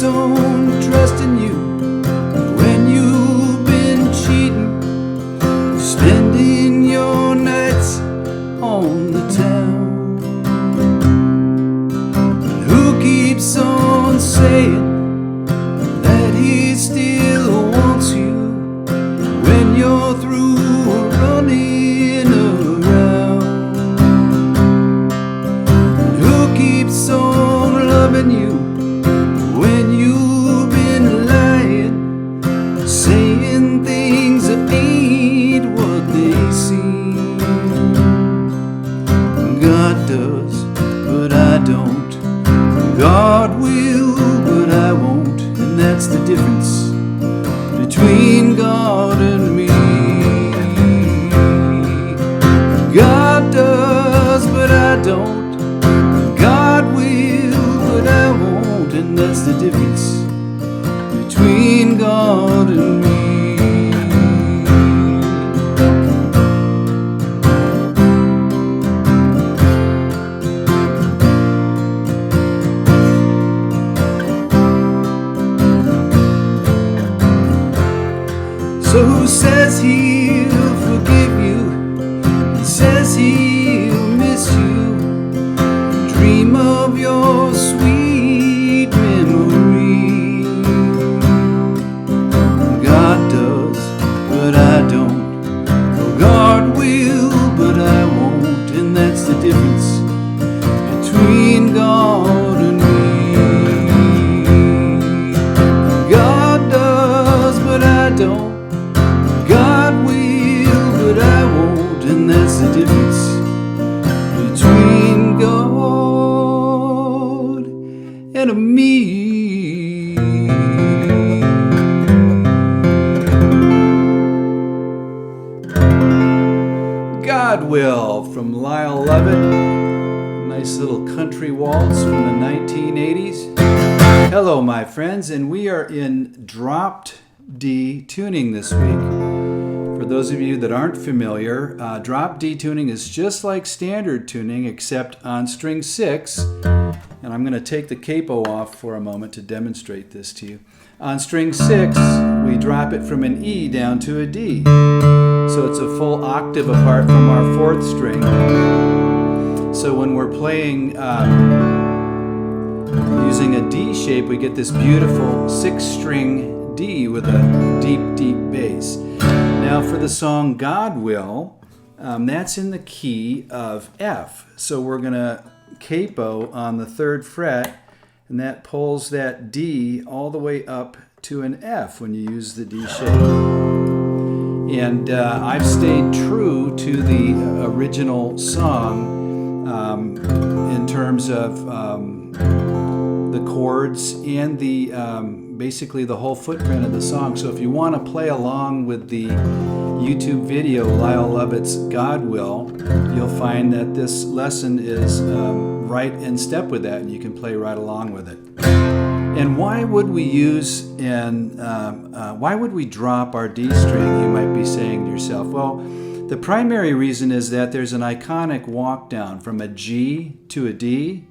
keeps on trusting you when you've been cheating, spending your nights on the town? And who keeps on saying that he still wants you when you're through running around? And who keeps on loving you when you've been lying, saying things that ain't what they seem? God does, but I don't. God will, but I won't. And that's the difference between God and me. God does, but I don't. God will, but I won't. And that's the difference between God and me. So who says he'll forgive you, and says he'll miss you, dream of your sweet memory? God does, but I don't. Oh, God will, but I won't. And that's the difference between God and me. God does, but I don't. God will, but I won't. And that's the difference between God and me. God Will from Lyle, Lovett. Nice little country waltz from the 1980s. Hello, my friends, and we are in dropped D tuning this week. For those of you that aren't familiar, drop D tuning is just like standard tuning except on string 6, and I'm going to take the capo off for a moment to demonstrate this to you. On string 6, we drop it from an E down to a D, so it's a full octave apart from our 4th string. So when we're playing using a D shape, we get this beautiful 6-string D with a deep, deep bass. Now for the song God Will, that's in the key of F. So we're going to capo on the 3rd fret, and that pulls that D all the way up to an F when you use the D shape. And I've stayed true to the original song in terms of the chords and the basically the whole footprint of the song. So if you want to play along with the YouTube video, Lyle Lovett's God Will, you'll find that this lesson is right in step with that, and you can play right along with it. And why would we use why would we drop our D string, you might be saying to yourself? Well, the primary reason is that there's an iconic walk down from a G to a D.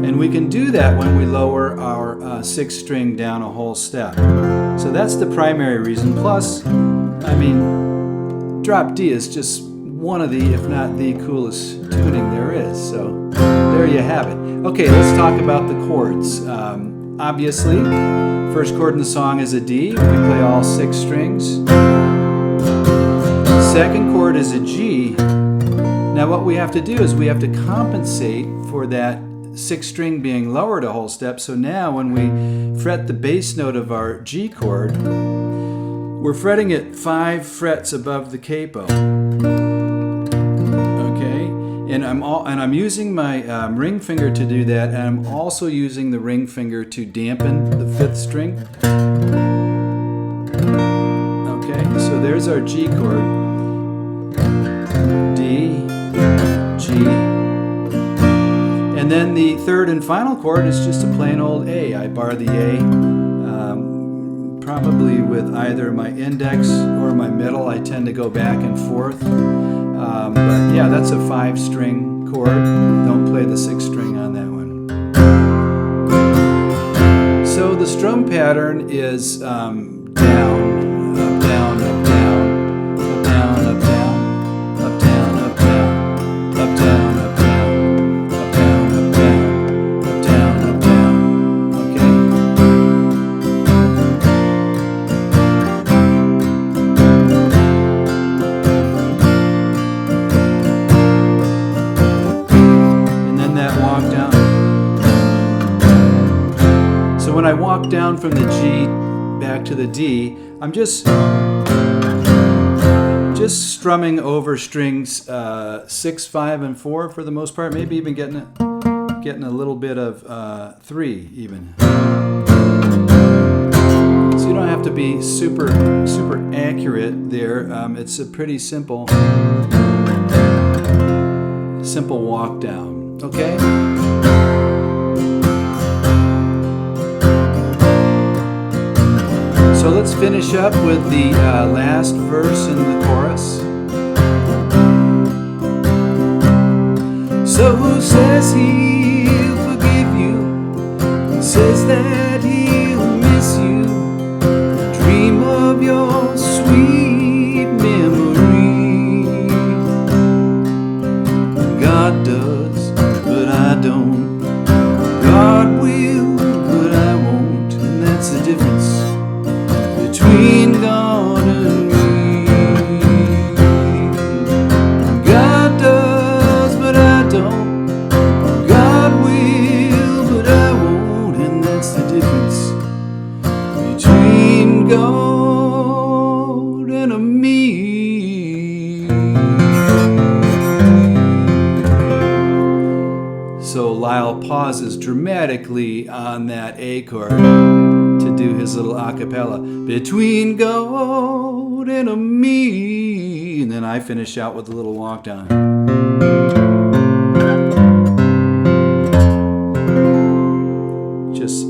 And we can do that when we lower our 6th string down a whole step. So that's the primary reason. Plus, I mean, drop D is just one of the, if not the coolest tuning there is. So there you have it. Okay, let's talk about the chords. Obviously, first chord in the song is a D. We play all 6 strings. Second chord is a G. Now what we have to do is we have to compensate for that 6th string being lowered a whole step. So now when we fret the bass note of our G chord, we're fretting it 5 frets above the capo. Okay, and I'm using my ring finger to do that, and I'm also using the ring finger to dampen the 5th string. Okay, so there's our G chord. D, G. And then the 3rd and final chord is just a plain old A. I bar the A, probably with either my index or my middle. I tend to go back and forth. But yeah, that's a 5-string chord. Don't play the 6th string on that one. strum pattern is down, up, down, up, down, up, down, up, down, up, down, up, down, up, down, up, down, up, down, up, down, up, down, up, down. Okay. And then that walk down. So when I walk down from the G back to the D, I'm just strumming over strings 6, 5, and 4 for the most part. Maybe even getting a little bit of 3 even. So you don't have to be super accurate there. It's a pretty simple walk down. Okay. So let's finish up with the last verse in the chorus. So who says he'll forgive you? Who says that he'll miss you? Dream of your sweet memory. God does, but I don't. God will, but I won't. And that's the difference between God and me. God does, but I don't. God will, but I won't. And that's the difference between God and a me. So Lyle pauses dramatically on that A chord to do his little a cappella. Between God and a me. And then I finish out with a little walk down. Just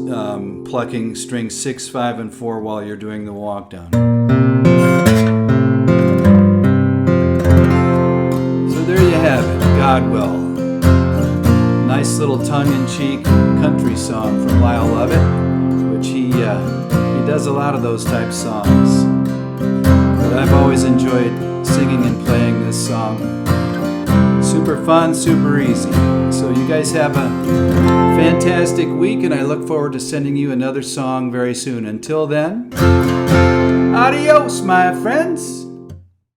plucking strings 6, 5, and 4 while you're doing the walk down. So there you have it, God Will. Nice little tongue-in-cheek country song from Lyle Lovett, which he does a lot of those type songs. But I've always enjoyed singing and playing this song. Super fun, super easy. So you guys have a fantastic week, and I look forward to sending you another song very soon. Until then, adios, my friends.